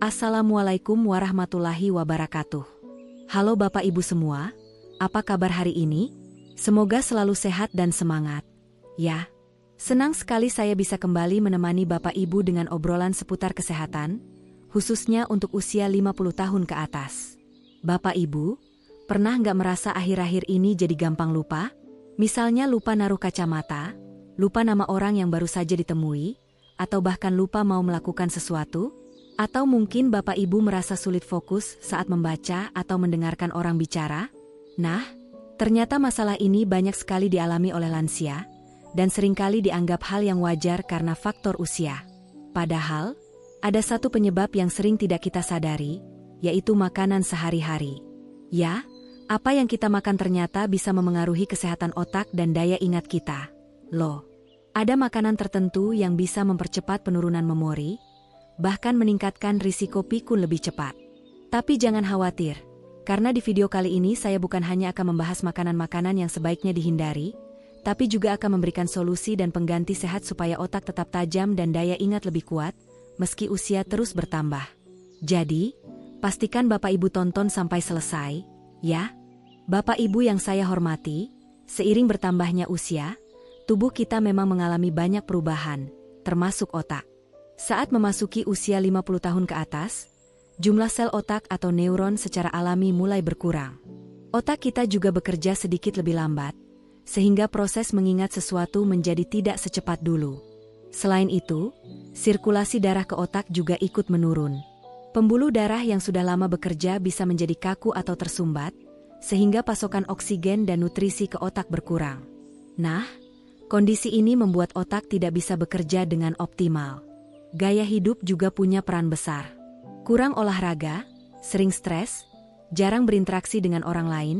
Assalamualaikum warahmatullahi wabarakatuh. Halo Bapak Ibu semua, apa kabar hari ini? Semoga selalu sehat dan semangat. Ya, senang sekali saya bisa kembali menemani Bapak Ibu dengan obrolan seputar kesehatan, khususnya untuk usia 50 tahun ke atas. Bapak Ibu, pernah nggak merasa akhir-akhir ini jadi gampang lupa? Misalnya lupa naruh kacamata, lupa nama orang yang baru saja ditemui, atau bahkan lupa mau melakukan sesuatu? Atau mungkin Bapak Ibu merasa sulit fokus saat membaca atau mendengarkan orang bicara? Nah, ternyata masalah ini banyak sekali dialami oleh lansia, dan seringkali dianggap hal yang wajar karena faktor usia. Padahal, ada satu penyebab yang sering tidak kita sadari, yaitu makanan sehari-hari. Ya, apa yang kita makan ternyata bisa memengaruhi kesehatan otak dan daya ingat kita. Loh, ada makanan tertentu yang bisa mempercepat penurunan memori, bahkan meningkatkan risiko pikun lebih cepat. Tapi jangan khawatir, karena di video kali ini saya bukan hanya akan membahas makanan-makanan yang sebaiknya dihindari, tapi juga akan memberikan solusi dan pengganti sehat supaya otak tetap tajam dan daya ingat lebih kuat, meski usia terus bertambah. Jadi, pastikan Bapak Ibu tonton sampai selesai, ya. Bapak Ibu yang saya hormati, seiring bertambahnya usia, tubuh kita memang mengalami banyak perubahan, termasuk otak. Saat memasuki usia 50 tahun ke atas, jumlah sel otak atau neuron secara alami mulai berkurang. Otak kita juga bekerja sedikit lebih lambat, sehingga proses mengingat sesuatu menjadi tidak secepat dulu. Selain itu, sirkulasi darah ke otak juga ikut menurun. Pembuluh darah yang sudah lama bekerja bisa menjadi kaku atau tersumbat, sehingga pasokan oksigen dan nutrisi ke otak berkurang. Nah, kondisi ini membuat otak tidak bisa bekerja dengan optimal. Gaya hidup juga punya peran besar. Kurang olahraga, sering stres, jarang berinteraksi dengan orang lain,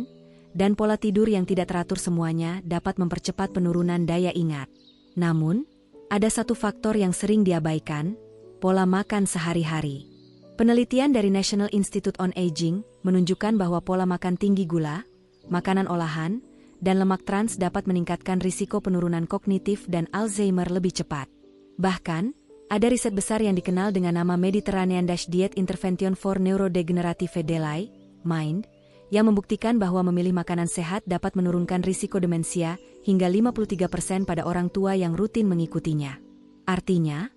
dan pola tidur yang tidak teratur semuanya dapat mempercepat penurunan daya ingat. Namun, ada satu faktor yang sering diabaikan, pola makan sehari-hari. Penelitian dari National Institute on Aging menunjukkan bahwa pola makan tinggi gula, makanan olahan, dan lemak trans dapat meningkatkan risiko penurunan kognitif dan Alzheimer lebih cepat. Bahkan, ada riset besar yang dikenal dengan nama Mediterranean Diet Intervention for Neurodegenerative Delay, MIND, yang membuktikan bahwa memilih makanan sehat dapat menurunkan risiko demensia hingga 53% pada orang tua yang rutin mengikutinya. Artinya,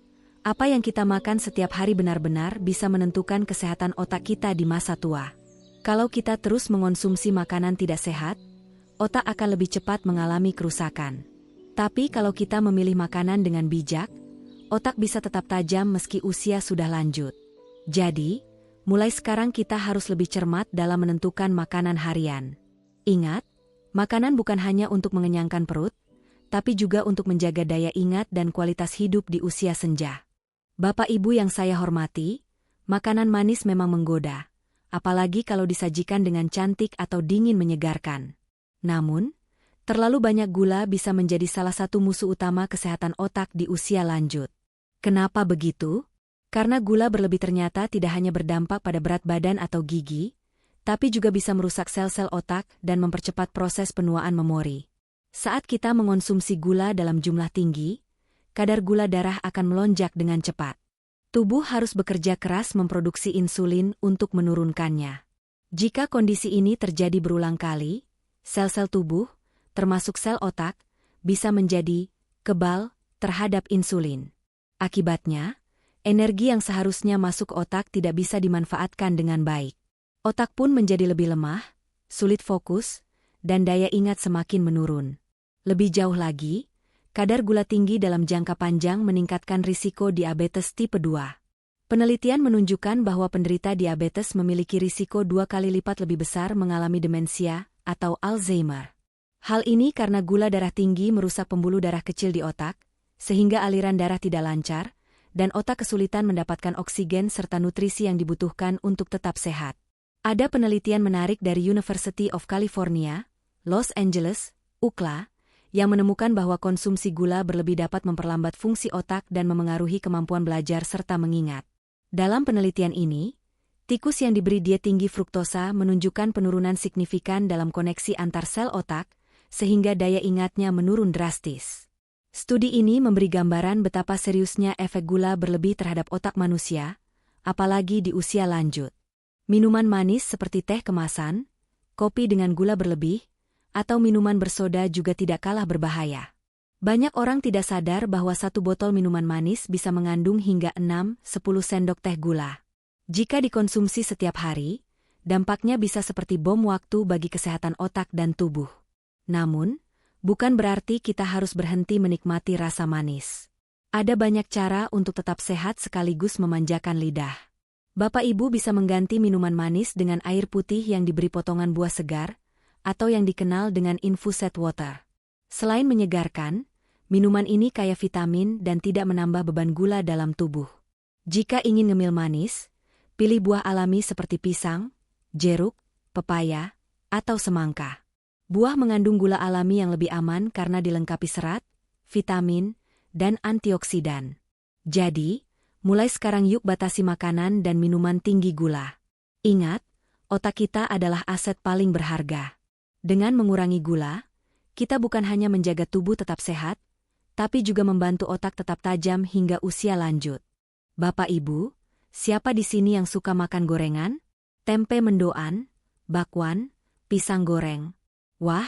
apa yang kita makan setiap hari benar-benar bisa menentukan kesehatan otak kita di masa tua. Kalau kita terus mengonsumsi makanan tidak sehat, otak akan lebih cepat mengalami kerusakan. Tapi kalau kita memilih makanan dengan bijak, otak bisa tetap tajam meski usia sudah lanjut. Jadi, mulai sekarang kita harus lebih cermat dalam menentukan makanan harian. Ingat, makanan bukan hanya untuk mengenyangkan perut, tapi juga untuk menjaga daya ingat dan kualitas hidup di usia senja. Bapak Ibu yang saya hormati, makanan manis memang menggoda, apalagi kalau disajikan dengan cantik atau dingin menyegarkan. Namun, terlalu banyak gula bisa menjadi salah satu musuh utama kesehatan otak di usia lanjut. Kenapa begitu? Karena gula berlebih ternyata tidak hanya berdampak pada berat badan atau gigi, tapi juga bisa merusak sel-sel otak dan mempercepat proses penuaan memori. Saat kita mengonsumsi gula dalam jumlah tinggi, kadar gula darah akan melonjak dengan cepat. Tubuh harus bekerja keras memproduksi insulin untuk menurunkannya. Jika kondisi ini terjadi berulang kali, sel-sel tubuh, termasuk sel otak, bisa menjadi kebal terhadap insulin. Akibatnya, energi yang seharusnya masuk ke otak tidak bisa dimanfaatkan dengan baik. Otak pun menjadi lebih lemah, sulit fokus, dan daya ingat semakin menurun. Lebih jauh lagi, kadar gula tinggi dalam jangka panjang meningkatkan risiko diabetes tipe 2. Penelitian menunjukkan bahwa penderita diabetes memiliki risiko 2 kali lipat lebih besar mengalami demensia atau Alzheimer. Hal ini karena gula darah tinggi merusak pembuluh darah kecil di otak, sehingga aliran darah tidak lancar, dan otak kesulitan mendapatkan oksigen serta nutrisi yang dibutuhkan untuk tetap sehat. Ada penelitian menarik dari University of California, Los Angeles, UCLA, yang menemukan bahwa konsumsi gula berlebih dapat memperlambat fungsi otak dan memengaruhi kemampuan belajar serta mengingat. Dalam penelitian ini, tikus yang diberi diet tinggi fruktosa menunjukkan penurunan signifikan dalam koneksi antar sel otak, sehingga daya ingatnya menurun drastis. Studi ini memberi gambaran betapa seriusnya efek gula berlebih terhadap otak manusia, apalagi di usia lanjut. Minuman manis seperti teh kemasan, kopi dengan gula berlebih, atau minuman bersoda juga tidak kalah berbahaya. Banyak orang tidak sadar bahwa satu botol minuman manis bisa mengandung hingga 6-10 sendok teh gula. Jika dikonsumsi setiap hari, dampaknya bisa seperti bom waktu bagi kesehatan otak dan tubuh. Namun, bukan berarti kita harus berhenti menikmati rasa manis. Ada banyak cara untuk tetap sehat sekaligus memanjakan lidah. Bapak Ibu bisa mengganti minuman manis dengan air putih yang diberi potongan buah segar, atau yang dikenal dengan infused water. Selain menyegarkan, minuman ini kaya vitamin dan tidak menambah beban gula dalam tubuh. Jika ingin ngemil manis, pilih buah alami seperti pisang, jeruk, pepaya, atau semangka. Buah mengandung gula alami yang lebih aman karena dilengkapi serat, vitamin, dan antioksidan. Jadi, mulai sekarang yuk batasi makanan dan minuman tinggi gula. Ingat, otak kita adalah aset paling berharga. Dengan mengurangi gula, kita bukan hanya menjaga tubuh tetap sehat, tapi juga membantu otak tetap tajam hingga usia lanjut. Bapak Ibu, siapa di sini yang suka makan gorengan? Tempe mendoan, bakwan, pisang goreng. Wah,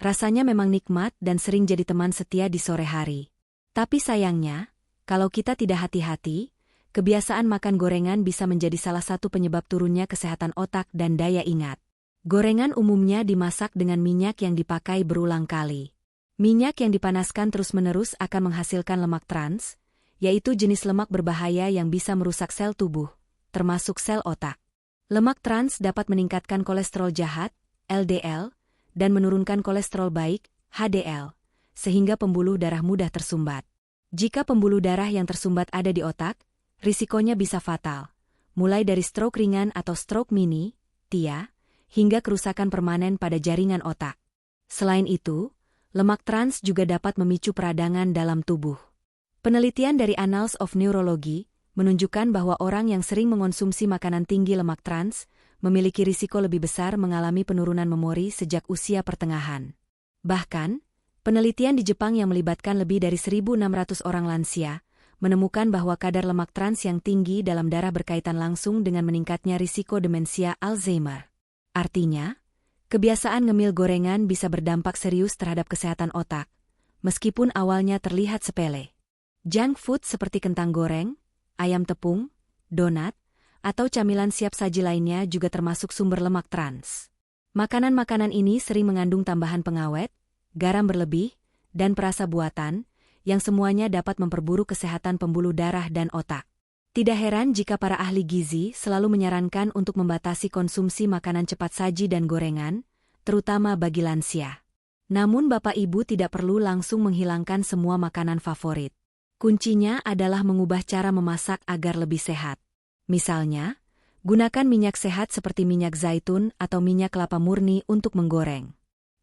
rasanya memang nikmat dan sering jadi teman setia di sore hari. Tapi sayangnya, kalau kita tidak hati-hati, kebiasaan makan gorengan bisa menjadi salah satu penyebab turunnya kesehatan otak dan daya ingat. Gorengan umumnya dimasak dengan minyak yang dipakai berulang kali. Minyak yang dipanaskan terus-menerus akan menghasilkan lemak trans, yaitu jenis lemak berbahaya yang bisa merusak sel tubuh, termasuk sel otak. Lemak trans dapat meningkatkan kolesterol jahat, LDL, dan menurunkan kolesterol baik, HDL, sehingga pembuluh darah mudah tersumbat. Jika pembuluh darah yang tersumbat ada di otak, risikonya bisa fatal, mulai dari stroke ringan atau stroke mini, TIA, hingga kerusakan permanen pada jaringan otak. Selain itu, lemak trans juga dapat memicu peradangan dalam tubuh. Penelitian dari Annals of Neurology menunjukkan bahwa orang yang sering mengonsumsi makanan tinggi lemak trans memiliki risiko lebih besar mengalami penurunan memori sejak usia pertengahan. Bahkan, penelitian di Jepang yang melibatkan lebih dari 1.600 orang lansia menemukan bahwa kadar lemak trans yang tinggi dalam darah berkaitan langsung dengan meningkatnya risiko demensia Alzheimer. Artinya, kebiasaan ngemil gorengan bisa berdampak serius terhadap kesehatan otak, meskipun awalnya terlihat sepele. Junk food seperti kentang goreng, ayam tepung, donat, atau camilan siap saji lainnya juga termasuk sumber lemak trans. Makanan-makanan ini sering mengandung tambahan pengawet, garam berlebih, dan perasa buatan, yang semuanya dapat memperburuk kesehatan pembuluh darah dan otak. Tidak heran jika para ahli gizi selalu menyarankan untuk membatasi konsumsi makanan cepat saji dan gorengan, terutama bagi lansia. Namun Bapak Ibu tidak perlu langsung menghilangkan semua makanan favorit. Kuncinya adalah mengubah cara memasak agar lebih sehat. Misalnya, gunakan minyak sehat seperti minyak zaitun atau minyak kelapa murni untuk menggoreng.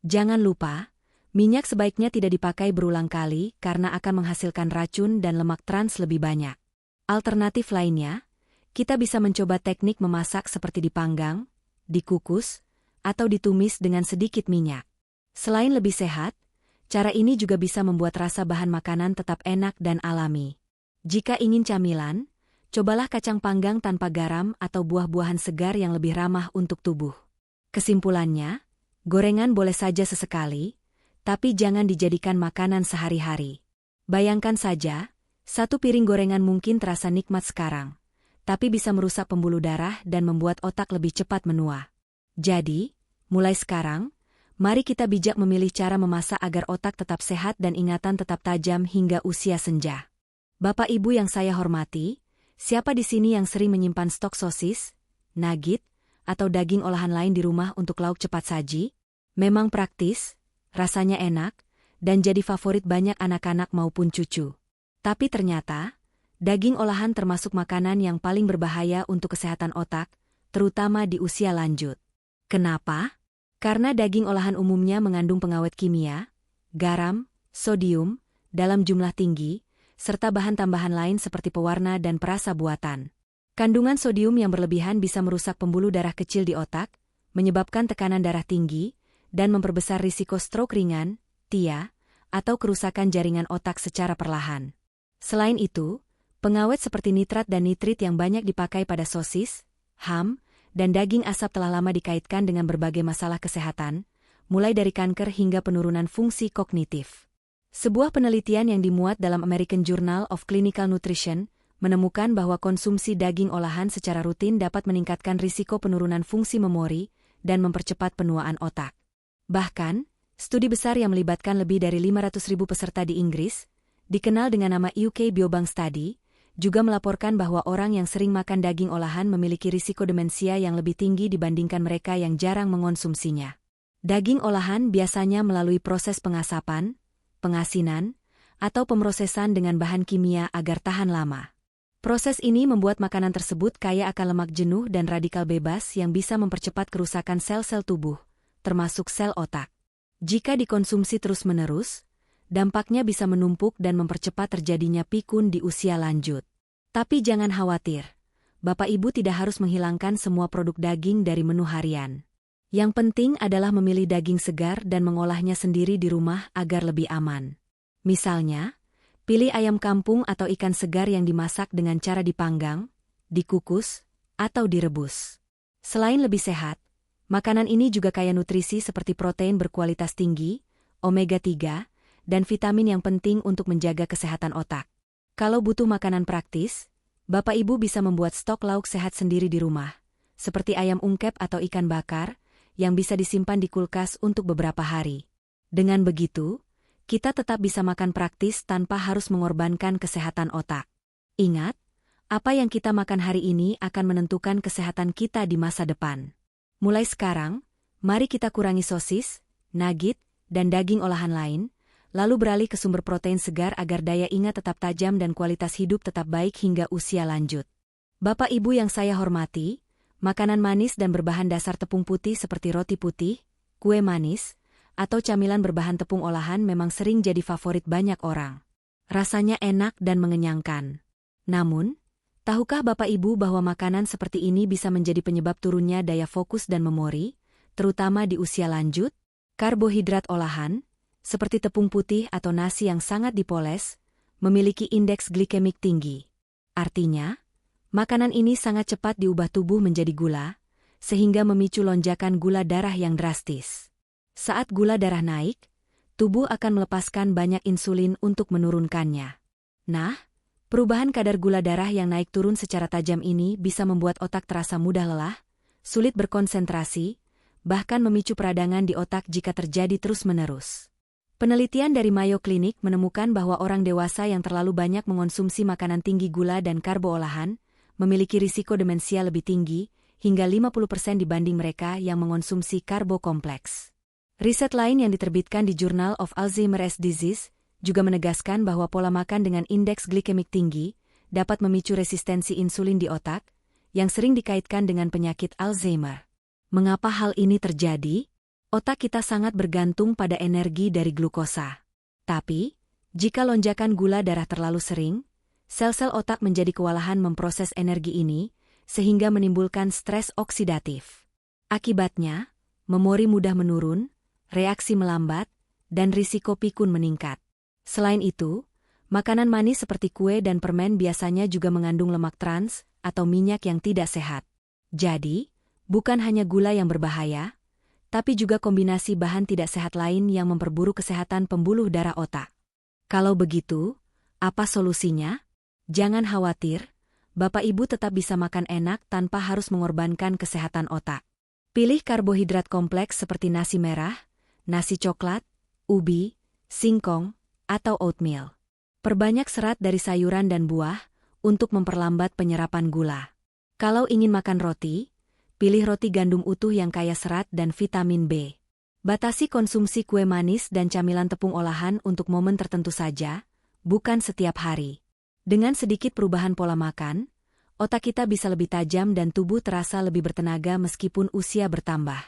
Jangan lupa, minyak sebaiknya tidak dipakai berulang kali karena akan menghasilkan racun dan lemak trans lebih banyak. Alternatif lainnya, kita bisa mencoba teknik memasak seperti dipanggang, dikukus, atau ditumis dengan sedikit minyak. Selain lebih sehat, cara ini juga bisa membuat rasa bahan makanan tetap enak dan alami. Jika ingin camilan, cobalah kacang panggang tanpa garam atau buah-buahan segar yang lebih ramah untuk tubuh. Kesimpulannya, gorengan boleh saja sesekali, tapi jangan dijadikan makanan sehari-hari. Bayangkan saja, satu piring gorengan mungkin terasa nikmat sekarang, tapi bisa merusak pembuluh darah dan membuat otak lebih cepat menua. Jadi, mulai sekarang, mari kita bijak memilih cara memasak agar otak tetap sehat dan ingatan tetap tajam hingga usia senja. Bapak Ibu yang saya hormati, siapa di sini yang sering menyimpan stok sosis, nugget, atau daging olahan lain di rumah untuk lauk cepat saji? Memang praktis, rasanya enak, dan jadi favorit banyak anak-anak maupun cucu. Tapi ternyata, daging olahan termasuk makanan yang paling berbahaya untuk kesehatan otak, terutama di usia lanjut. Kenapa? Karena daging olahan umumnya mengandung pengawet kimia, garam, sodium, dalam jumlah tinggi, serta bahan tambahan lain seperti pewarna dan perasa buatan. Kandungan sodium yang berlebihan bisa merusak pembuluh darah kecil di otak, menyebabkan tekanan darah tinggi, dan memperbesar risiko stroke ringan, TIA, atau kerusakan jaringan otak secara perlahan. Selain itu, Pengawet seperti nitrat dan nitrit yang banyak dipakai pada sosis, ham, dan daging asap telah lama dikaitkan dengan berbagai masalah kesehatan, mulai dari kanker hingga penurunan fungsi kognitif. Sebuah penelitian yang dimuat dalam American Journal of Clinical Nutrition menemukan bahwa konsumsi daging olahan secara rutin dapat meningkatkan risiko penurunan fungsi memori dan mempercepat penuaan otak. Bahkan, studi besar yang melibatkan lebih dari 500.000 peserta di Inggris, dikenal dengan nama UK Biobank Study, juga melaporkan bahwa orang yang sering makan daging olahan memiliki risiko demensia yang lebih tinggi dibandingkan mereka yang jarang mengonsumsinya. Daging olahan biasanya melalui proses pengasapan, pengasinan, atau pemrosesan dengan bahan kimia agar tahan lama. Proses ini membuat makanan tersebut kaya akan lemak jenuh dan radikal bebas yang bisa mempercepat kerusakan sel-sel tubuh, termasuk sel otak. Jika dikonsumsi terus-menerus, dampaknya bisa menumpuk dan mempercepat terjadinya pikun di usia lanjut. Tapi jangan khawatir, Bapak Ibu tidak harus menghilangkan semua produk daging dari menu harian. Yang penting adalah memilih daging segar dan mengolahnya sendiri di rumah agar lebih aman. Misalnya, pilih ayam kampung atau ikan segar yang dimasak dengan cara dipanggang, dikukus, atau direbus. Selain lebih sehat, makanan ini juga kaya nutrisi seperti protein berkualitas tinggi, omega 3, dan vitamin yang penting untuk menjaga kesehatan otak. Kalau butuh makanan praktis, Bapak Ibu bisa membuat stok lauk sehat sendiri di rumah, seperti ayam ungkep atau ikan bakar, yang bisa disimpan di kulkas untuk beberapa hari. Dengan begitu, kita tetap bisa makan praktis tanpa harus mengorbankan kesehatan otak. Ingat, apa yang kita makan hari ini akan menentukan kesehatan kita di masa depan. Mulai sekarang, mari kita kurangi sosis, nugget, dan daging olahan lain, lalu beralih ke sumber protein segar agar daya ingat tetap tajam dan kualitas hidup tetap baik hingga usia lanjut. Bapak Ibu yang saya hormati, makanan manis dan berbahan dasar tepung putih seperti roti putih, kue manis, atau camilan berbahan tepung olahan memang sering jadi favorit banyak orang. Rasanya enak dan mengenyangkan. Namun, tahukah Bapak Ibu bahwa makanan seperti ini bisa menjadi penyebab turunnya daya fokus dan memori, terutama di usia lanjut? Karbohidrat olahan, seperti tepung putih atau nasi yang sangat dipoles, memiliki indeks glikemik tinggi. Artinya, makanan ini sangat cepat diubah tubuh menjadi gula, sehingga memicu lonjakan gula darah yang drastis. Saat gula darah naik, tubuh akan melepaskan banyak insulin untuk menurunkannya. Nah, perubahan kadar gula darah yang naik turun secara tajam ini bisa membuat otak terasa mudah lelah, sulit berkonsentrasi, bahkan memicu peradangan di otak jika terjadi terus-menerus. Penelitian dari Mayo Clinic menemukan bahwa orang dewasa yang terlalu banyak mengonsumsi makanan tinggi gula dan karbo olahan memiliki risiko demensia lebih tinggi, hingga 50% dibanding mereka yang mengonsumsi karbo kompleks. Riset lain yang diterbitkan di Journal of Alzheimer's Disease juga menegaskan bahwa pola makan dengan indeks glikemik tinggi dapat memicu resistensi insulin di otak, yang sering dikaitkan dengan penyakit Alzheimer. Mengapa hal ini terjadi? Otak kita sangat bergantung pada energi dari glukosa. Tapi, jika lonjakan gula darah terlalu sering, sel-sel otak menjadi kewalahan memproses energi ini, sehingga menimbulkan stres oksidatif. Akibatnya, memori mudah menurun, reaksi melambat, dan risiko pikun meningkat. Selain itu, makanan manis seperti kue dan permen biasanya juga mengandung lemak trans atau minyak yang tidak sehat. Jadi, bukan hanya gula yang berbahaya, tapi juga kombinasi bahan tidak sehat lain yang memperburuk kesehatan pembuluh darah otak. Kalau begitu, apa solusinya? Jangan khawatir, Bapak Ibu tetap bisa makan enak tanpa harus mengorbankan kesehatan otak. Pilih karbohidrat kompleks seperti nasi merah, nasi coklat, ubi, singkong, atau oatmeal. Perbanyak serat dari sayuran dan buah untuk memperlambat penyerapan gula. Kalau ingin makan roti, pilih roti gandum utuh yang kaya serat dan vitamin B. Batasi konsumsi kue manis dan camilan tepung olahan untuk momen tertentu saja, bukan setiap hari. Dengan sedikit perubahan pola makan, otak kita bisa lebih tajam dan tubuh terasa lebih bertenaga meskipun usia bertambah.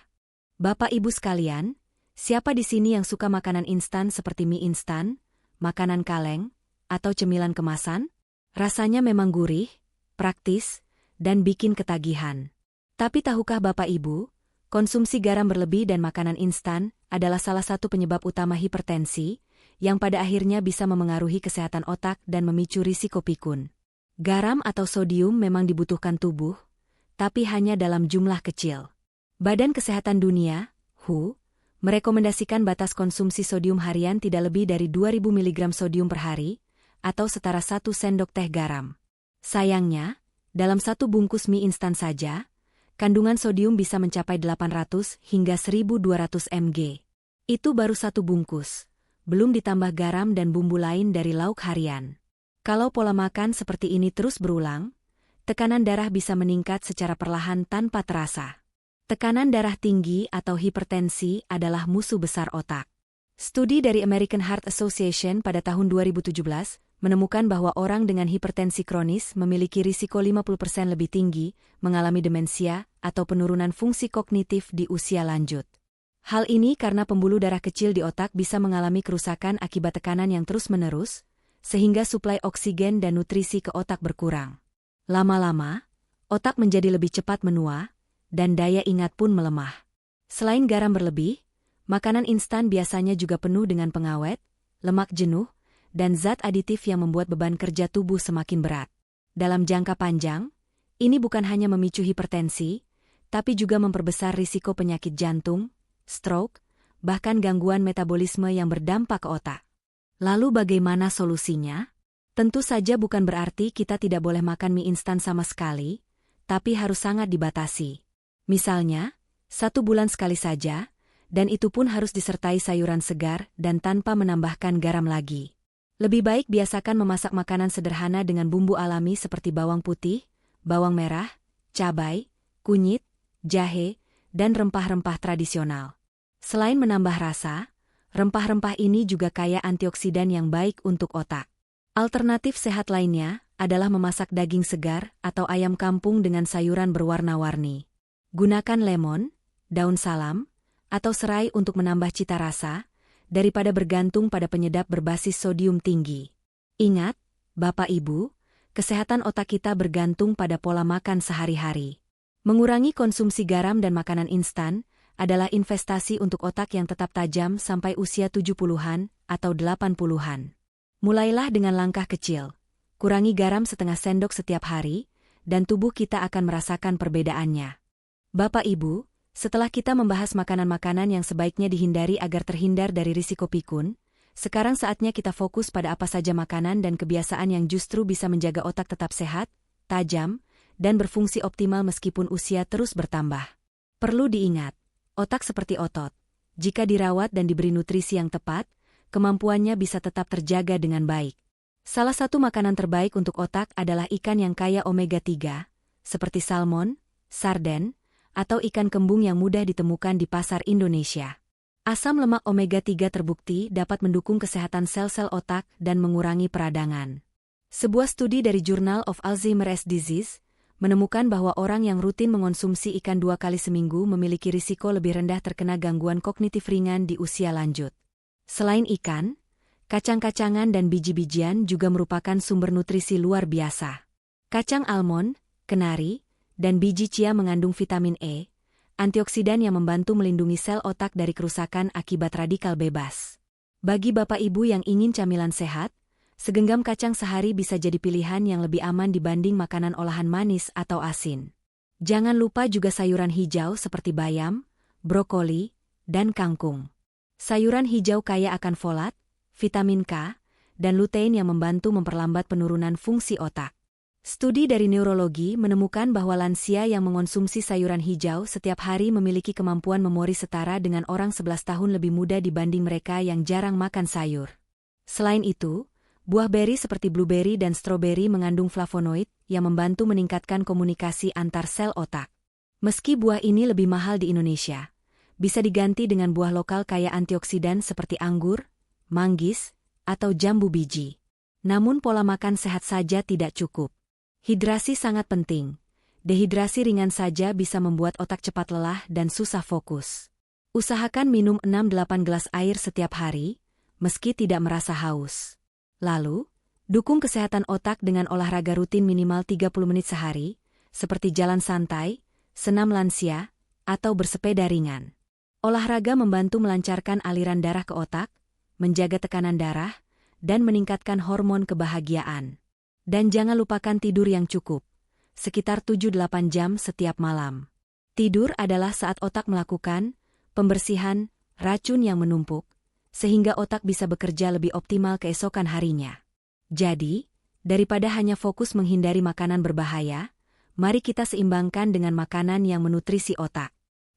Bapak Ibu sekalian, siapa di sini yang suka makanan instan seperti mie instan, makanan kaleng, atau cemilan kemasan? Rasanya memang gurih, praktis, dan bikin ketagihan. Tapi tahukah Bapak Ibu, konsumsi garam berlebih dan makanan instan adalah salah satu penyebab utama hipertensi, yang pada akhirnya bisa memengaruhi kesehatan otak dan memicu risiko pikun. Garam atau sodium memang dibutuhkan tubuh, tapi hanya dalam jumlah kecil. Badan Kesehatan Dunia, WHO, merekomendasikan batas konsumsi sodium harian tidak lebih dari 2000 mg sodium per hari, atau setara 1 sendok teh garam. Sayangnya, dalam satu bungkus mie instan saja, kandungan sodium bisa mencapai 800 hingga 1200 mg. Itu baru satu bungkus, belum ditambah garam dan bumbu lain dari lauk harian. Kalau pola makan seperti ini terus berulang, tekanan darah bisa meningkat secara perlahan tanpa terasa. Tekanan darah tinggi atau hipertensi adalah musuh besar otak. Studi dari American Heart Association pada tahun 2017 menemukan bahwa orang dengan hipertensi kronis memiliki risiko 50% lebih tinggi mengalami demensia atau penurunan fungsi kognitif di usia lanjut. Hal ini karena pembuluh darah kecil di otak bisa mengalami kerusakan akibat tekanan yang terus-menerus, sehingga suplai oksigen dan nutrisi ke otak berkurang. Lama-lama, otak menjadi lebih cepat menua, dan daya ingat pun melemah. Selain garam berlebih, makanan instan biasanya juga penuh dengan pengawet, lemak jenuh, dan zat aditif yang membuat beban kerja tubuh semakin berat. Dalam jangka panjang, ini bukan hanya memicu hipertensi, tapi juga memperbesar risiko penyakit jantung, stroke, bahkan gangguan metabolisme yang berdampak ke otak. Lalu bagaimana solusinya? Tentu saja bukan berarti kita tidak boleh makan mie instan sama sekali, tapi harus sangat dibatasi. Misalnya, 1 bulan sekali saja, dan itu pun harus disertai sayuran segar dan tanpa menambahkan garam lagi. Lebih baik biasakan memasak makanan sederhana dengan bumbu alami seperti bawang putih, bawang merah, cabai, kunyit, jahe, dan rempah-rempah tradisional. Selain menambah rasa, rempah-rempah ini juga kaya antioksidan yang baik untuk otak. Alternatif sehat lainnya adalah memasak daging segar atau ayam kampung dengan sayuran berwarna-warni. Gunakan lemon, daun salam, atau serai untuk menambah cita rasa, daripada bergantung pada penyedap berbasis sodium tinggi. Ingat, Bapak Ibu, kesehatan otak kita bergantung pada pola makan sehari-hari. Mengurangi konsumsi garam dan makanan instan adalah investasi untuk otak yang tetap tajam sampai usia 70-an atau 80-an. Mulailah dengan langkah kecil. Kurangi garam setengah sendok setiap hari, dan tubuh kita akan merasakan perbedaannya. Bapak Ibu, setelah kita membahas makanan-makanan yang sebaiknya dihindari agar terhindar dari risiko pikun, sekarang saatnya kita fokus pada apa saja makanan dan kebiasaan yang justru bisa menjaga otak tetap sehat, tajam, dan berfungsi optimal meskipun usia terus bertambah. Perlu diingat, otak seperti otot. Jika dirawat dan diberi nutrisi yang tepat, kemampuannya bisa tetap terjaga dengan baik. Salah satu makanan terbaik untuk otak adalah ikan yang kaya omega-3, seperti salmon, sarden, atau ikan kembung yang mudah ditemukan di pasar Indonesia. Asam lemak omega-3 terbukti dapat mendukung kesehatan sel-sel otak dan mengurangi peradangan. Sebuah studi dari Journal of Alzheimer's Disease menemukan bahwa orang yang rutin mengonsumsi ikan 2 kali seminggu memiliki risiko lebih rendah terkena gangguan kognitif ringan di usia lanjut. Selain ikan, kacang-kacangan dan biji-bijian juga merupakan sumber nutrisi luar biasa. Kacang almond, kenari, dan biji chia mengandung vitamin E, antioksidan yang membantu melindungi sel otak dari kerusakan akibat radikal bebas. Bagi Bapak Ibu yang ingin camilan sehat, segenggam kacang sehari bisa jadi pilihan yang lebih aman dibanding makanan olahan manis atau asin. Jangan lupa juga sayuran hijau seperti bayam, brokoli, dan kangkung. Sayuran hijau kaya akan folat, vitamin K, dan lutein yang membantu memperlambat penurunan fungsi otak. Studi dari neurologi menemukan bahwa lansia yang mengonsumsi sayuran hijau setiap hari memiliki kemampuan memori setara dengan orang 11 tahun lebih muda dibanding mereka yang jarang makan sayur. Selain itu, buah beri seperti blueberry dan stroberi mengandung flavonoid yang membantu meningkatkan komunikasi antar sel otak. Meski buah ini lebih mahal di Indonesia, bisa diganti dengan buah lokal kaya antioksidan seperti anggur, manggis, atau jambu biji. Namun pola makan sehat saja tidak cukup. Hidrasi sangat penting. Dehidrasi ringan saja bisa membuat otak cepat lelah dan susah fokus. Usahakan minum 6-8 gelas air setiap hari, meski tidak merasa haus. Lalu, dukung kesehatan otak dengan olahraga rutin minimal 30 menit sehari, seperti jalan santai, senam lansia, atau bersepeda ringan. Olahraga membantu melancarkan aliran darah ke otak, menjaga tekanan darah, dan meningkatkan hormon kebahagiaan. Dan jangan lupakan tidur yang cukup, sekitar 7-8 jam setiap malam. Tidur adalah saat otak melakukan pembersihan racun yang menumpuk, sehingga otak bisa bekerja lebih optimal keesokan harinya. Jadi, daripada hanya fokus menghindari makanan berbahaya, mari kita seimbangkan dengan makanan yang menutrisi otak.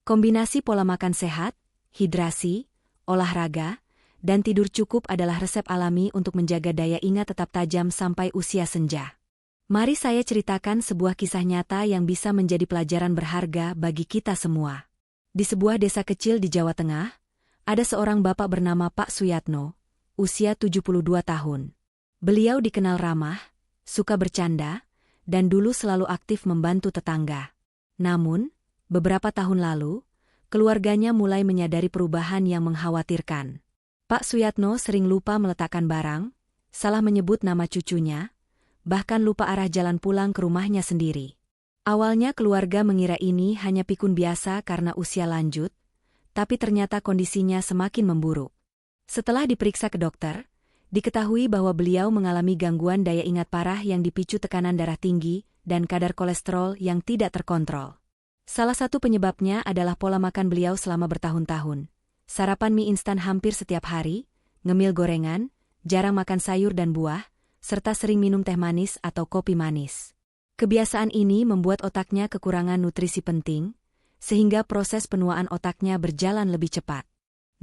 Kombinasi pola makan sehat, hidrasi, olahraga, dan tidur cukup adalah resep alami untuk menjaga daya ingat tetap tajam sampai usia senja. Mari saya ceritakan sebuah kisah nyata yang bisa menjadi pelajaran berharga bagi kita semua. Di sebuah desa kecil di Jawa Tengah, ada seorang bapak bernama Pak Suyatno, usia 72 tahun. Beliau dikenal ramah, suka bercanda, dan dulu selalu aktif membantu tetangga. Namun, beberapa tahun lalu, keluarganya mulai menyadari perubahan yang mengkhawatirkan. Pak Suyatno sering lupa meletakkan barang, salah menyebut nama cucunya, bahkan lupa arah jalan pulang ke rumahnya sendiri. Awalnya keluarga mengira ini hanya pikun biasa karena usia lanjut, tapi ternyata kondisinya semakin memburuk. Setelah diperiksa ke dokter, diketahui bahwa beliau mengalami gangguan daya ingat parah yang dipicu tekanan darah tinggi dan kadar kolesterol yang tidak terkontrol. Salah satu penyebabnya adalah pola makan beliau selama bertahun-tahun. Sarapan mie instan hampir setiap hari, ngemil gorengan, jarang makan sayur dan buah, serta sering minum teh manis atau kopi manis. Kebiasaan ini membuat otaknya kekurangan nutrisi penting, sehingga proses penuaan otaknya berjalan lebih cepat.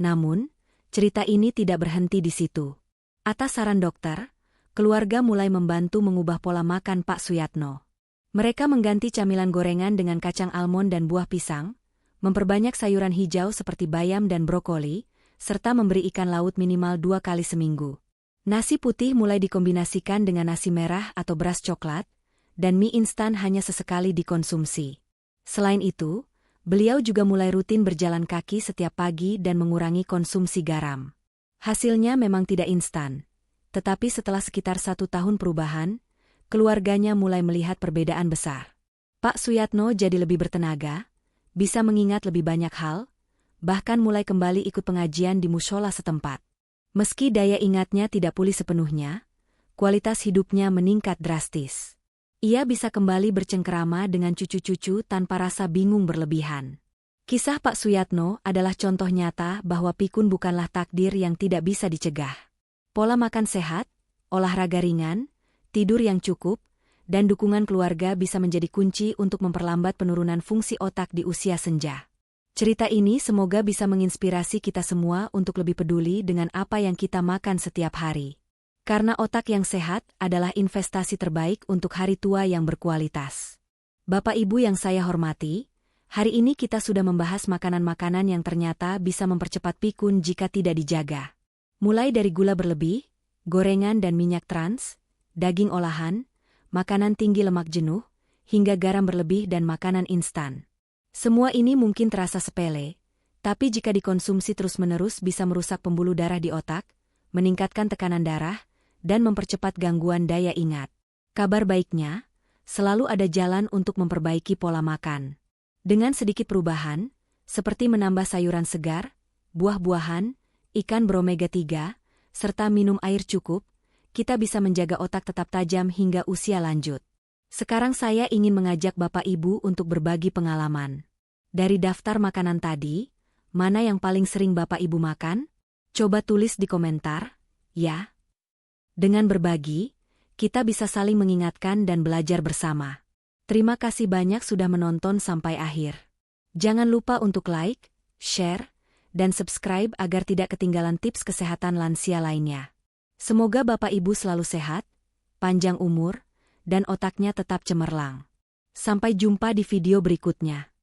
Namun, cerita ini tidak berhenti di situ. Atas saran dokter, keluarga mulai membantu mengubah pola makan Pak Suyatno. Mereka mengganti camilan gorengan dengan kacang almond dan buah pisang, memperbanyak sayuran hijau seperti bayam dan brokoli, serta memberi ikan laut minimal 2 kali seminggu. Nasi putih mulai dikombinasikan dengan nasi merah atau beras coklat, dan mie instan hanya sesekali dikonsumsi. Selain itu, beliau juga mulai rutin berjalan kaki setiap pagi dan mengurangi konsumsi garam. Hasilnya memang tidak instan, tetapi setelah sekitar 1 tahun perubahan, keluarganya mulai melihat perbedaan besar. Pak Suyatno jadi lebih bertenaga, bisa mengingat lebih banyak hal, bahkan mulai kembali ikut pengajian di mushola setempat. Meski daya ingatnya tidak pulih sepenuhnya, kualitas hidupnya meningkat drastis. Ia bisa kembali bercengkerama dengan cucu-cucu tanpa rasa bingung berlebihan. Kisah Pak Suyatno adalah contoh nyata bahwa pikun bukanlah takdir yang tidak bisa dicegah. Pola makan sehat, olahraga ringan, tidur yang cukup, dan dukungan keluarga bisa menjadi kunci untuk memperlambat penurunan fungsi otak di usia senja. Cerita ini semoga bisa menginspirasi kita semua untuk lebih peduli dengan apa yang kita makan setiap hari. Karena otak yang sehat adalah investasi terbaik untuk hari tua yang berkualitas. Bapak Ibu yang saya hormati, hari ini kita sudah membahas makanan-makanan yang ternyata bisa mempercepat pikun jika tidak dijaga. Mulai dari gula berlebih, gorengan dan minyak trans, daging olahan, makanan tinggi lemak jenuh, hingga garam berlebih dan makanan instan. Semua ini mungkin terasa sepele, tapi jika dikonsumsi terus-menerus bisa merusak pembuluh darah di otak, meningkatkan tekanan darah, dan mempercepat gangguan daya ingat. Kabar baiknya, selalu ada jalan untuk memperbaiki pola makan. Dengan sedikit perubahan, seperti menambah sayuran segar, buah-buahan, ikan beromega 3, serta minum air cukup, kita bisa menjaga otak tetap tajam hingga usia lanjut. Sekarang saya ingin mengajak Bapak Ibu untuk berbagi pengalaman. Dari daftar makanan tadi, mana yang paling sering Bapak Ibu makan? Coba tulis di komentar, ya. Dengan berbagi, kita bisa saling mengingatkan dan belajar bersama. Terima kasih banyak sudah menonton sampai akhir. Jangan lupa untuk like, share, dan subscribe agar tidak ketinggalan tips kesehatan lansia lainnya. Semoga Bapak Ibu selalu sehat, panjang umur, dan otaknya tetap cemerlang. Sampai jumpa di video berikutnya.